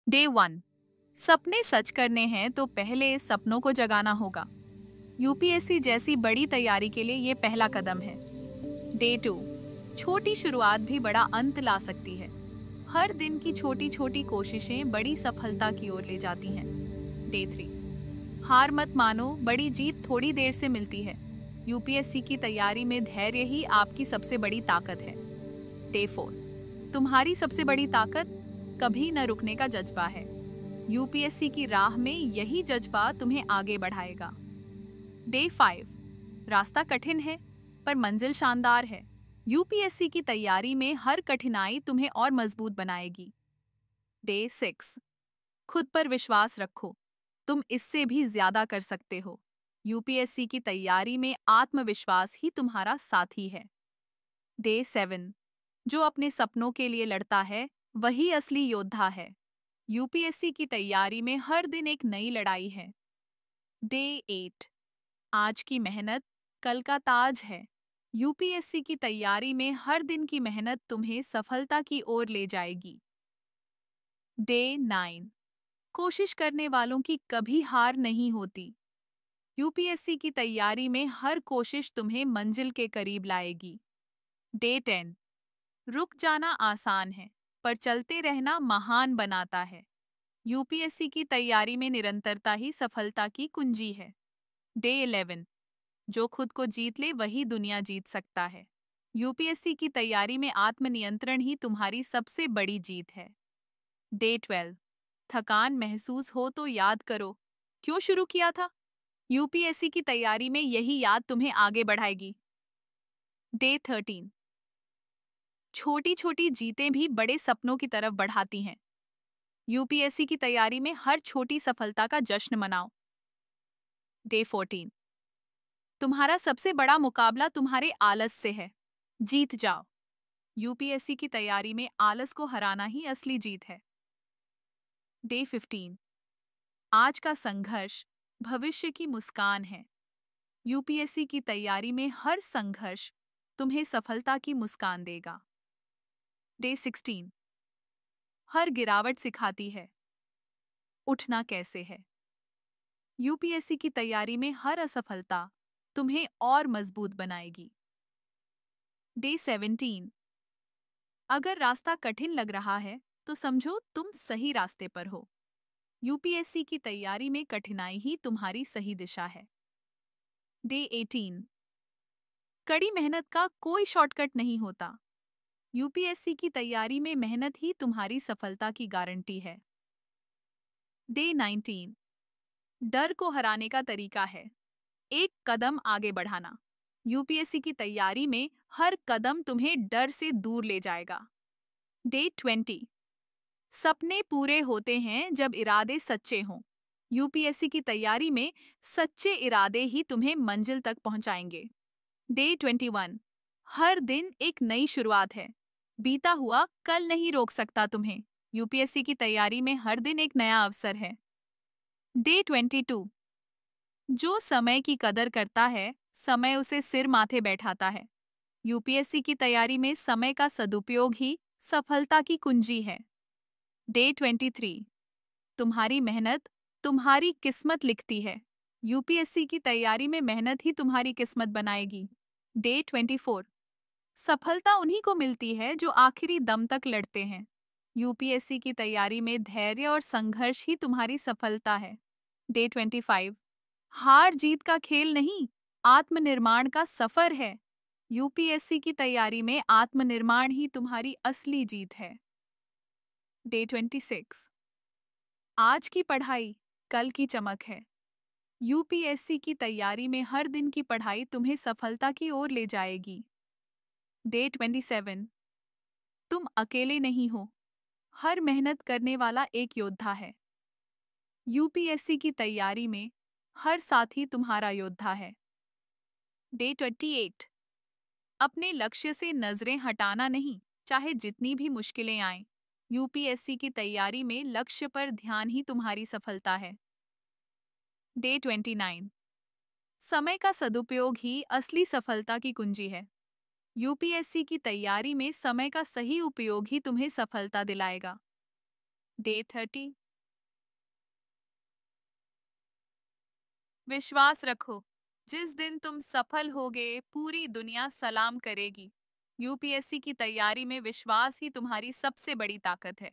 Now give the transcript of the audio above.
Day 1। सपने सच करने हैं तो पहले सपनों को जगाना होगा। यूपीएससी जैसी बड़ी तैयारी के लिए ये पहला कदम है। डे 2। छोटी शुरुआत भी बड़ा अंत ला सकती है। हर दिन की छोटी छोटी कोशिशें बड़ी सफलता की ओर ले जाती हैं। डे 3। हार मत मानो, बड़ी जीत थोड़ी देर से मिलती है। यूपीएससी की तैयारी में धैर्य ही आपकी सबसे बड़ी ताकत है। डे 4। तुम्हारी सबसे बड़ी ताकत कभी न रुकने का जज्बा है। यूपीएससी की राह में यही जज्बा तुम्हें आगे बढ़ाएगा। डे 5। रास्ता कठिन है पर मंजिल शानदार है। यूपीएससी की तैयारी में हर कठिनाई तुम्हें और मजबूत बनाएगी। डे 6। खुद पर विश्वास रखो, तुम इससे भी ज्यादा कर सकते हो। यूपीएससी की तैयारी में आत्मविश्वास ही तुम्हारा साथी है। डे 7। जो अपने सपनों के लिए लड़ता है वही असली योद्धा है। यूपीएससी की तैयारी में हर दिन एक नई लड़ाई है। डे 8। आज की मेहनत कल का ताज है। यूपीएससी की तैयारी में हर दिन की मेहनत तुम्हें सफलता की ओर ले जाएगी। डे 9। कोशिश करने वालों की कभी हार नहीं होती। यूपीएससी की तैयारी में हर कोशिश तुम्हें मंजिल के करीब लाएगी। डे 10। रुक जाना आसान है पर चलते रहना महान बनाता है। यूपीएससी की तैयारी में निरंतरता ही सफलता की कुंजी है। डे 11। जो खुद को जीत ले वही दुनिया जीत सकता है। यूपीएससी की तैयारी में आत्मनियंत्रण ही तुम्हारी सबसे बड़ी जीत है। डे 12। थकान महसूस हो तो याद करो क्यों शुरू किया था। यूपीएससी की तैयारी में यही याद तुम्हें आगे बढ़ाएगी। डे 13। छोटी छोटी जीतें भी बड़े सपनों की तरफ बढ़ाती हैं। यूपीएससी की तैयारी में हर छोटी सफलता का जश्न मनाओ। डे 14। तुम्हारा सबसे बड़ा मुकाबला तुम्हारे आलस से है, जीत जाओ। यूपीएससी की तैयारी में आलस को हराना ही असली जीत है। डे 15। आज का संघर्ष भविष्य की मुस्कान है। यूपीएससी की तैयारी में हर संघर्ष तुम्हें सफलता की मुस्कान देगा। डे 16। हर गिरावट सिखाती है उठना कैसे है। यूपीएससी की तैयारी में हर असफलता तुम्हें और मजबूत बनाएगी। डे 17। अगर रास्ता कठिन लग रहा है तो समझो तुम सही रास्ते पर हो। यूपीएससी की तैयारी में कठिनाई ही तुम्हारी सही दिशा है। डे 18। कड़ी मेहनत का कोई शॉर्टकट नहीं होता। यूपीएससी की तैयारी में मेहनत ही तुम्हारी सफलता की गारंटी है। डे 19। डर को हराने का तरीका है एक कदम आगे बढ़ाना। यूपीएससी की तैयारी में हर कदम तुम्हें डर से दूर ले जाएगा। डे 20। सपने पूरे होते हैं जब इरादे सच्चे हों। यूपीएससी की तैयारी में सच्चे इरादे ही तुम्हें मंजिल तक पहुंचाएंगे। डे 21। हर दिन एक नई शुरुआत है। बीता हुआ कल नहीं रोक सकता तुम्हें। यूपीएससी की तैयारी में हर दिन एक नया अवसर है। डे 22। जो समय की कदर करता है समय उसे सिर माथे बैठाता है। यूपीएससी की तैयारी में समय का सदुपयोग ही सफलता की कुंजी है। डे 23। तुम्हारी मेहनत तुम्हारी किस्मत लिखती है। यूपीएससी की तैयारी में मेहनत ही तुम्हारी किस्मत बनाएगी। डे 24। सफलता उन्हीं को मिलती है जो आखिरी दम तक लड़ते हैं। यूपीएससी की तैयारी में धैर्य और संघर्ष ही तुम्हारी सफलता है। डे 25। हार जीत का खेल नहीं, आत्मनिर्माण का सफर है। यूपीएससी की तैयारी में आत्मनिर्माण ही तुम्हारी असली जीत है। डे 26। आज की पढ़ाई कल की चमक है। यूपीएससी की तैयारी में हर दिन की पढ़ाई तुम्हें सफलता की ओर ले जाएगी। डे 27। तुम अकेले नहीं हो, हर मेहनत करने वाला एक योद्धा है। यूपीएससी की तैयारी में हर साथी तुम्हारा योद्धा है। डे 28। अपने लक्ष्य से नजरें हटाना नहीं, चाहे जितनी भी मुश्किलें आएं। यूपीएससी की तैयारी में लक्ष्य पर ध्यान ही तुम्हारी सफलता है। डे 29। समय का सदुपयोग ही असली सफलता की कुंजी है। यूपीएससी की तैयारी में समय का सही उपयोग ही तुम्हें सफलता दिलाएगा। डे 30। विश्वास रखो, जिस दिन तुम सफल होगे पूरी दुनिया सलाम करेगी। यूपीएससी की तैयारी में विश्वास ही तुम्हारी सबसे बड़ी ताकत है।